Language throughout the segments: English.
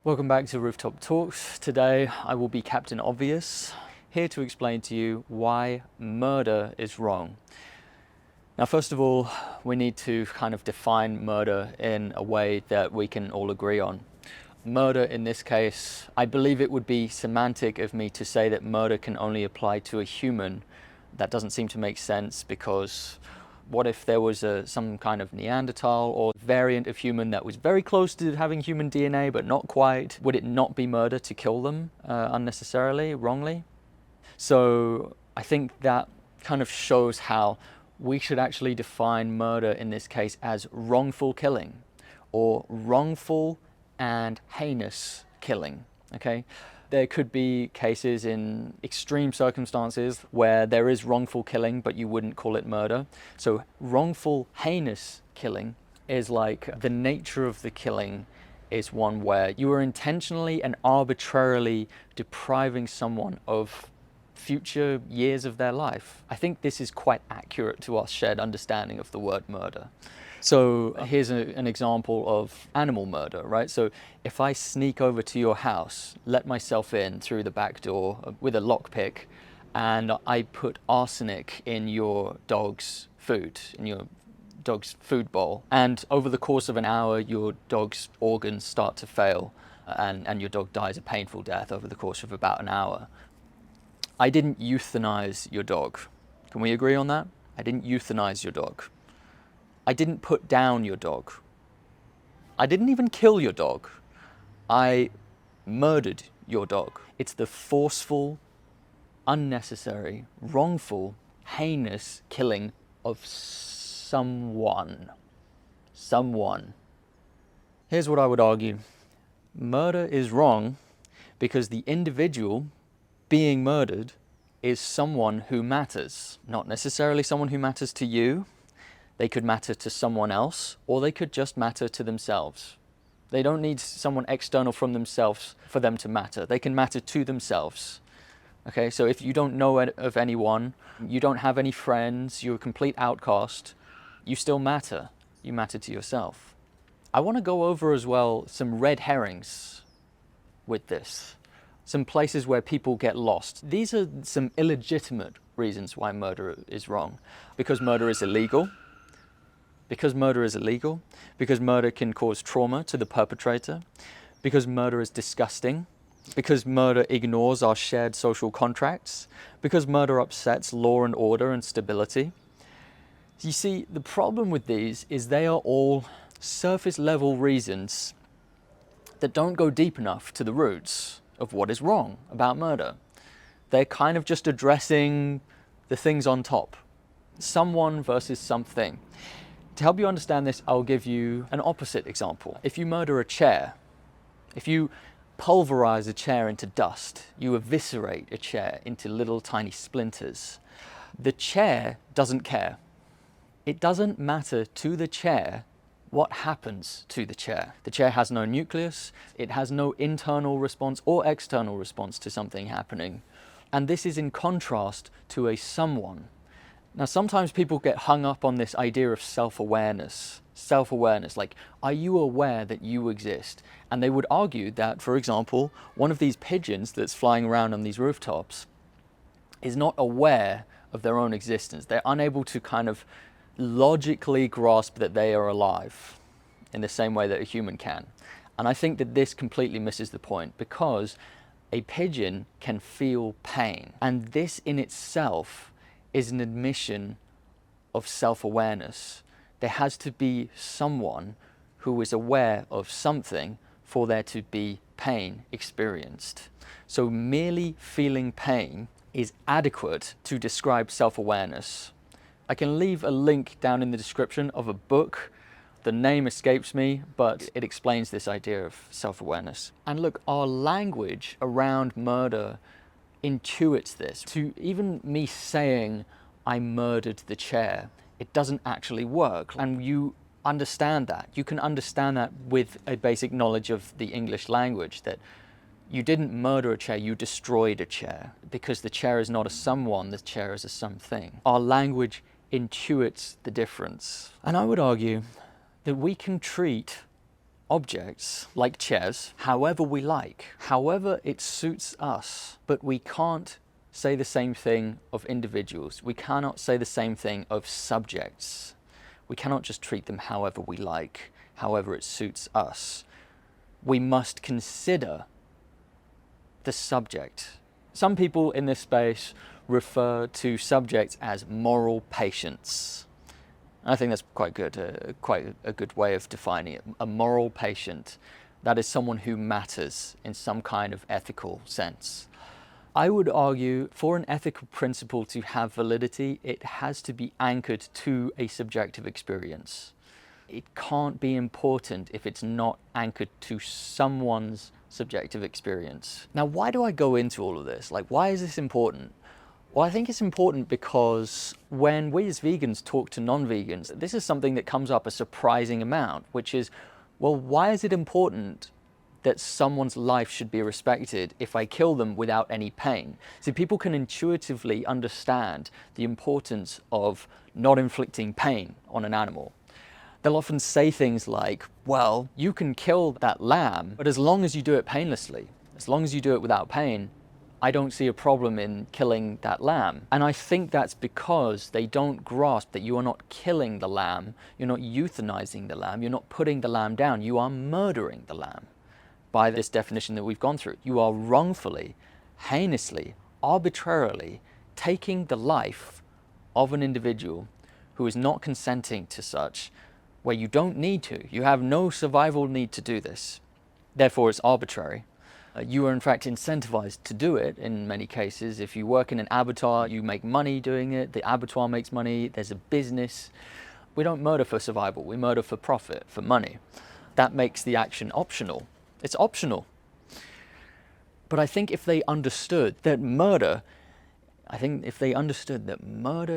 Welcome back to Rooftop Talks. Today I will be Captain Obvious, here to explain to you why murder is wrong. Now, first of all, we need to kind of define murder in a way that we can all agree on. Murder in this case, I believe it would be semantic of me to say that murder can only apply to a human. That doesn't seem to make sense, because what if there was some kind of Neanderthal or variant of human that was very close to having human DNA but not quite? Would it not be murder to kill them unnecessarily, wrongly? So I think that kind of shows how we should actually define murder in this case as wrongful killing, or wrongful and heinous killing, okay? There could be cases in extreme circumstances where there is wrongful killing, but you wouldn't call it murder. So wrongful, heinous killing is like the nature of the killing is one where you are intentionally and arbitrarily depriving someone of future years of their life. I think this is quite accurate to our shared understanding of the word murder. So here's an example of animal murder, right? So if I sneak over to your house, let myself in through the back door with a lockpick, and I put arsenic in your dog's food, in your dog's food bowl, and over the course of an hour, your dog's organs start to fail, and your dog dies a painful death over the course of about an hour. I didn't euthanize your dog. Can we agree on that? I didn't euthanize your dog. I didn't put down your dog. I didn't even kill your dog. I murdered your dog. It's the forceful, unnecessary, wrongful, heinous killing of someone. Someone. Here's what I would argue. Murder is wrong because the individual being murdered is someone who matters. Not necessarily someone who matters to you. They could matter to someone else, or they could just matter to themselves. They don't need someone external from themselves for them to matter. They can matter to themselves. Okay, so if you don't know of anyone, you don't have any friends, you're a complete outcast, you still matter. You matter to yourself. I want to go over as well some red herrings with this. Some places where people get lost. These are some illegitimate reasons why murder is wrong. Because murder is illegal. Because murder is illegal, because murder can cause trauma to the perpetrator, because murder is disgusting, because murder ignores our shared social contracts, because murder upsets law and order and stability. You see, the problem with these is they are all surface level reasons that don't go deep enough to the roots of what is wrong about murder. They're kind of just addressing the things on top. Someone versus something. To help you understand this, I'll give you an opposite example. If you murder a chair, if you pulverize a chair into dust, you eviscerate a chair into little tiny splinters, the chair doesn't care. It doesn't matter to the chair what happens to the chair. The chair has no nucleus, it has no internal response or external response to something happening. And this is in contrast to a someone. Now, sometimes people get hung up on this idea of self-awareness. Self-awareness, like, are you aware that you exist? And they would argue that, for example, one of these pigeons that's flying around on these rooftops is not aware of their own existence. They're unable to kind of logically grasp that they are alive in the same way that a human can. And I think that this completely misses the point, because a pigeon can feel pain. And this in itself is an admission of self-awareness. There has to be someone who is aware of something for there to be pain experienced. So merely feeling pain is adequate to describe self-awareness. I can leave a link down in the description of a book. The name escapes me, but it explains this idea of self-awareness. And look, our language around murder intuits this. To even me saying I murdered the chair, it doesn't actually work. And you understand that. You can understand that with a basic knowledge of the English language, that you didn't murder a chair, you destroyed a chair, because the chair is not a someone, the chair is a something. Our language intuits the difference. And I would argue that we can treat objects like chairs however we like, however it suits us, but we can't say the same thing of individuals. We cannot say the same thing of subjects. We cannot just treat them however we like, however it suits us. We must consider the subject. Some people in this space refer to subjects as moral patients. I think that's quite a good way of defining it. A moral patient, that is someone who matters in some kind of ethical sense. I would argue for an ethical principle to have validity, it has to be anchored to a subjective experience. It can't be important if it's not anchored to someone's subjective experience. Now, why do I go into all of this? Like, why is this important? Well, I think it's important because when we as vegans talk to non-vegans, this is something that comes up a surprising amount, which is, well, why is it important that someone's life should be respected if I kill them without any pain? See, people can intuitively understand the importance of not inflicting pain on an animal. They'll often say things like, well, you can kill that lamb, but as long as you do it painlessly, as long as you do it without pain, I don't see a problem in killing that lamb. And I think that's because they don't grasp that you are not killing the lamb, you're not euthanizing the lamb, you're not putting the lamb down, you are murdering the lamb. By this definition that we've gone through, you are wrongfully, heinously, arbitrarily taking the life of an individual who is not consenting to such, where you don't need to. You have no survival need to do this. Therefore, it's arbitrary. You are in fact incentivized to do it in many cases. If you work in an abattoir, you make money doing it, the abattoir makes money, there's a business. We don't murder for survival, we murder for profit, for money. That makes the action optional. It's optional. But I think if they understood that murder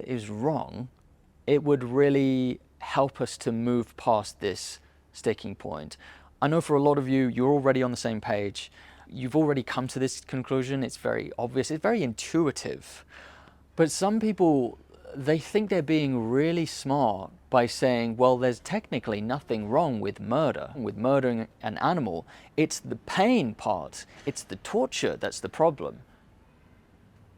is wrong, it would really help us to move past this sticking point. I know for a lot of you, you're already on the same page. You've already come to this conclusion. It's very obvious. It's very intuitive. But some people, they think they're being really smart by saying, well, there's technically nothing wrong with murder, with murdering an animal. It's the pain part. It's the torture that's the problem.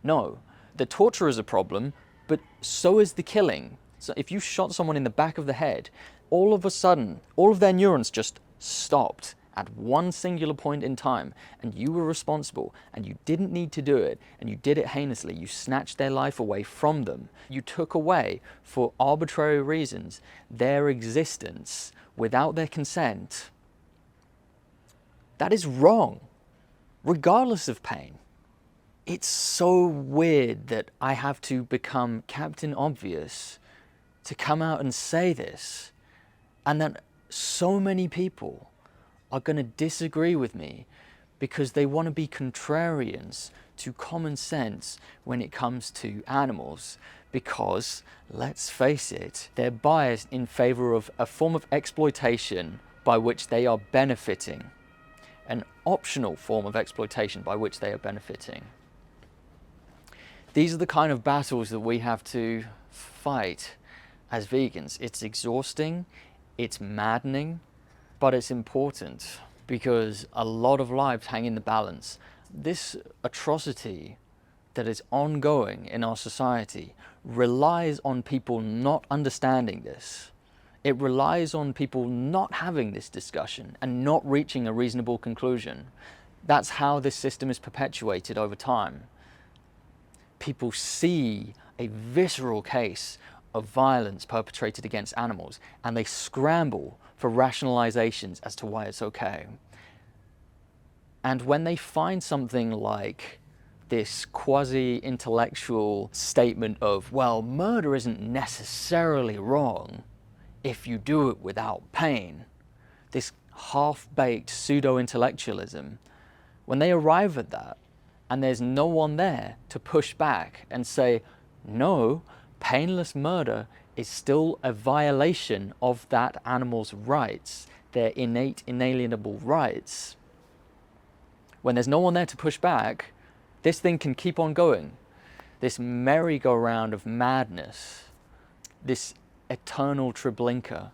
No, the torture is a problem, but so is the killing. So if you shot someone in the back of the head, all of a sudden, all of their neurons just stopped at one singular point in time, and you were responsible, and you didn't need to do it, and you did it heinously. You snatched their life away from them. You took away, for arbitrary reasons, their existence without their consent. That is wrong, regardless of pain. It's so weird that I have to become Captain Obvious to come out and say this, and that so many people are going to disagree with me because they want to be contrarians to common sense when it comes to animals, because, let's face it, they're biased in favor of a form of exploitation by which they are benefiting, an optional form of exploitation by which they are benefiting. These are the kind of battles that we have to fight as vegans. It's exhausting, it's maddening, but it's important because a lot of lives hang in the balance. This atrocity that is ongoing in our society relies on people not understanding this. It relies on people not having this discussion and not reaching a reasonable conclusion. That's how this system is perpetuated over time. People see a visceral case of violence perpetrated against animals, and they scramble for rationalizations as to why it's okay. And when they find something like this quasi-intellectual statement of, well, murder isn't necessarily wrong if you do it without pain, this half-baked pseudo-intellectualism, when they arrive at that, and there's no one there to push back and say, no, painless murder is still a violation of that animal's rights, their innate, inalienable rights. When there's no one there to push back, this thing can keep on going. This merry-go-round of madness, this eternal Treblinka,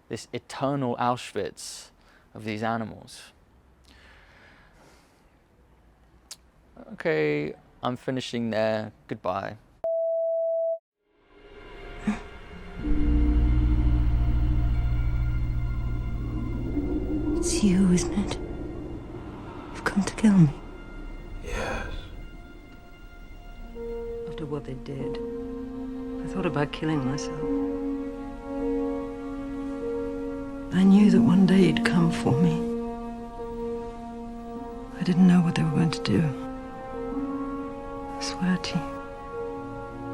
this eternal Auschwitz, of these animals. Okay, I'm finishing there. Goodbye. It's you, isn't it? You've come to kill me. Yes. After what they did, I thought about killing myself. I knew that one day you'd come for me. I didn't know what they were going to do. I swear to you.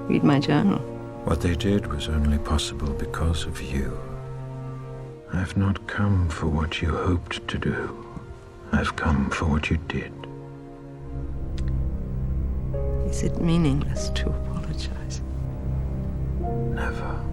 Read my journal. What they did was only possible because of you. I've not come for what you hoped to do. I've come for what you did. Is it meaningless to apologize? Never.